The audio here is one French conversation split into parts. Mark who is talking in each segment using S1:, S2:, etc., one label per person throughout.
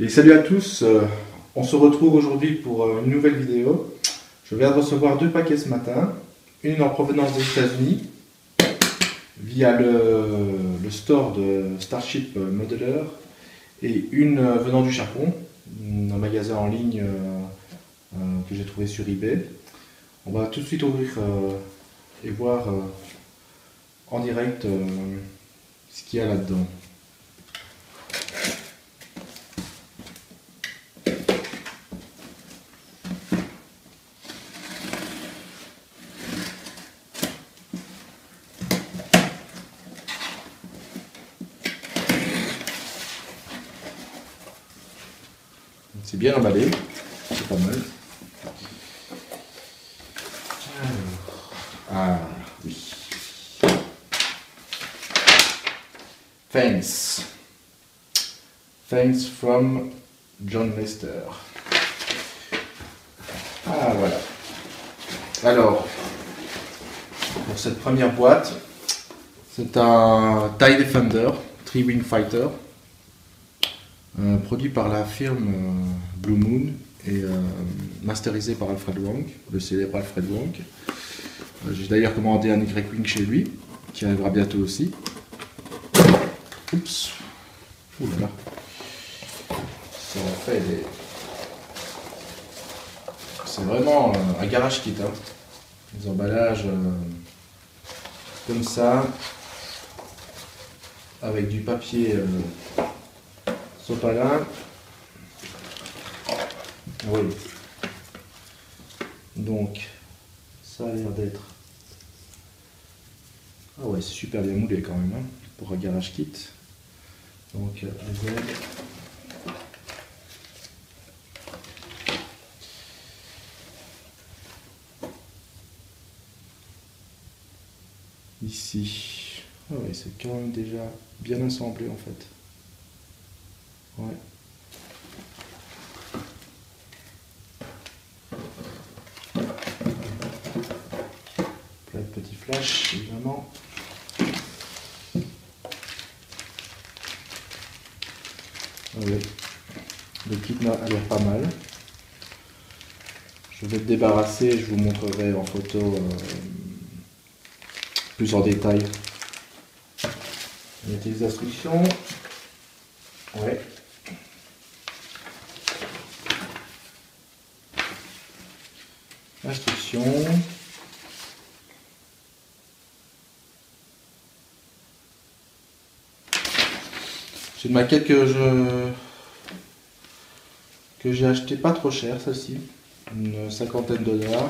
S1: Et salut à tous, on se retrouve aujourd'hui pour une nouvelle vidéo. Je viens de recevoir 2 paquets ce matin, une en provenance des États-Unis via le store de Starship Modeler et une venant du Japon, un magasin en ligne que j'ai trouvé sur eBay. On va tout de suite ouvrir et voir en direct ce qu'il y a là-dedans. C'est bien emballé, c'est pas mal. Ah oui. Thanks. Thanks from John Lester. Ah voilà. Alors, pour cette première boîte, c'est un TIE Defender, Three-Wing Fighter. Produit par la firme Blue Moon et masterisé par Alfred Wong, le célèbre Alfred Wong. J'ai d'ailleurs commandé un Y-Wing chez lui, qui arrivera bientôt aussi. Oups. Ouh là là. Ça fait des... C'est vraiment un garage kit, hein. Des emballages comme ça, avec du papier sopalin. Oui. Donc, ça a l'air d'être... Ah ouais, c'est super bien moulé quand même, hein, pour un garage kit. Donc, les ailes. Ici. Ah ouais, c'est quand même déjà bien assemblé en fait. Ouais. Plein de petits flashs, évidemment. Ouais. Le kit a l'air pas mal. Je vais le débarrasser, je vous montrerai en photo plus en détail. Il y a des instructions. Ouais. Instructions. C'est une maquette que j'ai acheté pas trop cher, celle-ci, une $50. Il n'y a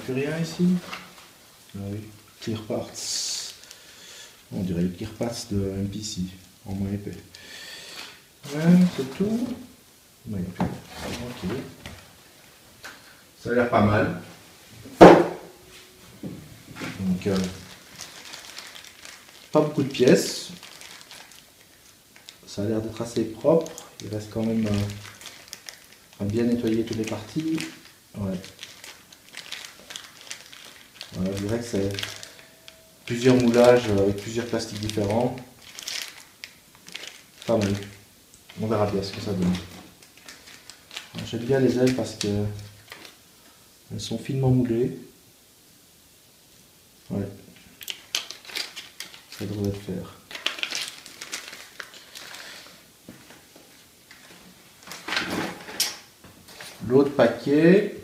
S1: plus rien ici. Ah oui, Clear Parts. On dirait le Clear Parts de MPC en moins épais. Ouais, c'est tout. Non, il n'y a plus rien. Ok. Ça a l'air pas mal. Donc, pas beaucoup de pièces. Ça a l'air d'être assez propre. Il reste quand même à bien nettoyer toutes les parties. Ouais. Voilà, je dirais que c'est plusieurs moulages avec plusieurs plastiques différents. Pas mal. On verra bien ce que ça donne. J'aime bien les ailes parce que elles sont finement moulées. Ouais. Ça devrait le faire. L'autre paquet.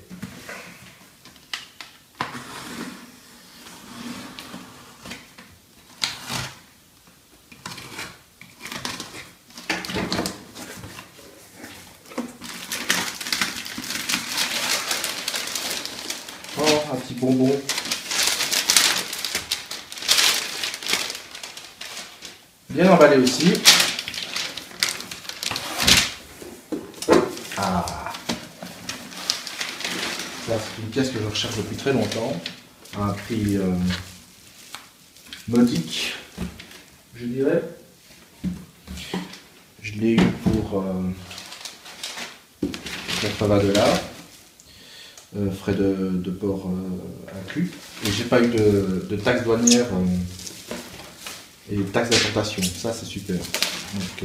S1: Oh, un petit bonbon. Bien emballé aussi. Ah. C'est une pièce que je recherche depuis très longtemps, à un prix modique, je dirais. Je l'ai eu pour $80, frais de port inclus, et j'ai pas eu de taxes douanières et taxes d'importation. Ça c'est super. Donc,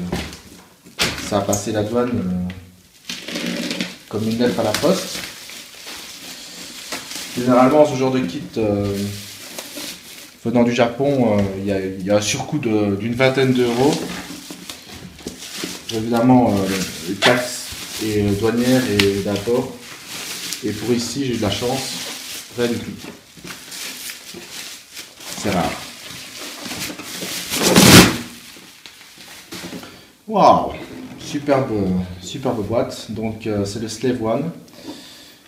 S1: ça a passé la douane comme une lettre à la poste. Généralement, ce genre de kit venant du Japon, il y a un surcoût d'une vingtaine d'euros. Évidemment, les taxes et douanières et d'import. Et pour ici, j'ai eu de la chance, rien du tout. C'est rare. Waouh, superbe boîte. Donc c'est le Slave One.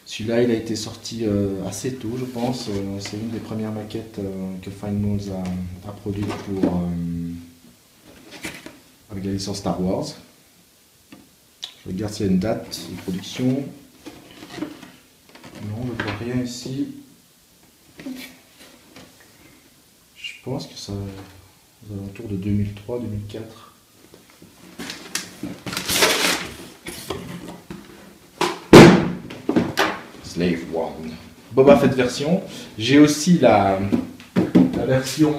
S1: Celui-là, il a été sorti assez tôt, je pense. C'est une des premières maquettes que Fine Moles a produites avec la licence Star Wars. Je regarde s'il y a une date de production. Non, je ne vois rien ici. Je pense que ça aux alentours de 2003-2004. Slave One. Boba Fett version. J'ai aussi la version...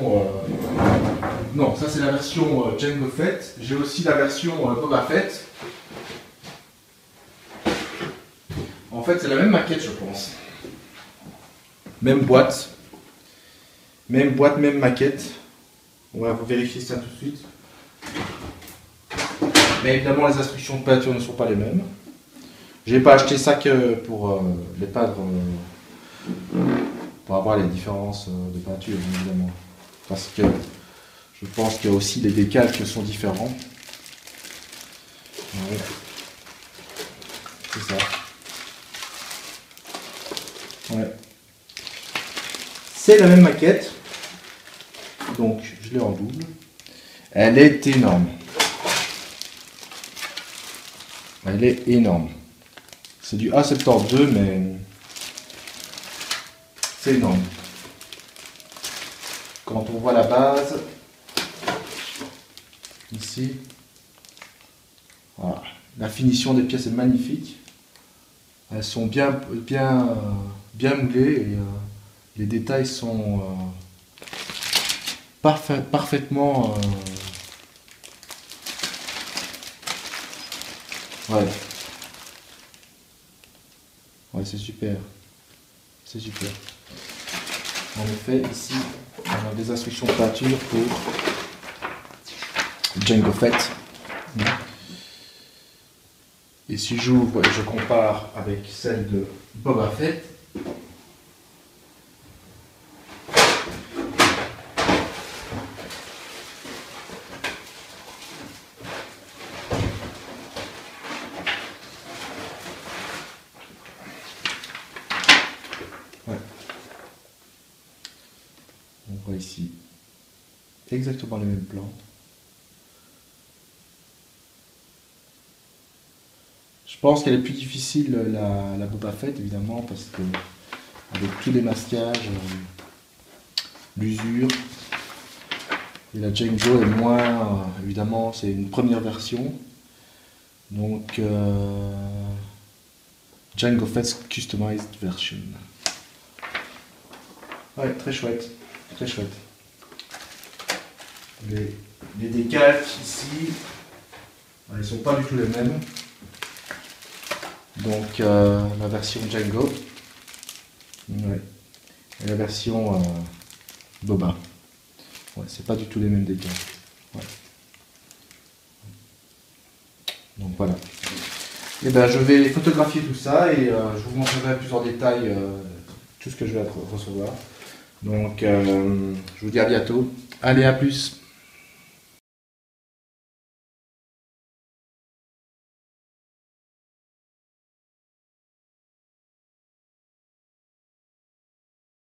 S1: non, ça c'est la version Jango Fett. J'ai aussi la version Boba Fett. En fait, c'est la même maquette, je pense. Même boîte. Même maquette. On va vérifier ça tout de suite. Mais évidemment, les instructions de peinture ne sont pas les mêmes. J'ai pas acheté ça que pour les peindre, pour avoir les différences de peinture, évidemment. Parce que je pense que aussi les décalques sont différents. Ouais. C'est ça. Ouais. C'est la même maquette. Donc, je l'ai en double. Elle est énorme. Elle est énorme. C'est du A72, mais c'est énorme. Quand on voit la base, ici, voilà. La finition des pièces est magnifique. Elles sont bien moulées et les détails sont parfaitement... ouais. Ouais, c'est super. C'est super. En effet, ici, on a des instructions de peinture pour Jango Fett. Et si j'ouvre et je compare avec celle de Boba Fett, ouais. On voit ici exactement le même plan. Je pense qu'elle est plus difficile la Boba Fett, évidemment, parce que avec tous les masquages, l'usure, et la Jango est moins, évidemment, c'est une première version. Donc, Jango Fett's Customized Version. Ouais, très chouette, très chouette. Les décalques ici, ils ne sont pas du tout les mêmes. Donc la version Jango, ouais. Et la version Boba, ouais, c'est pas du tout les mêmes décals. Ouais. Donc voilà. Et ben je vais photographier tout ça et je vous montrerai plus en détail tout ce que je vais recevoir. Donc je vous dis à bientôt. Allez, à plus.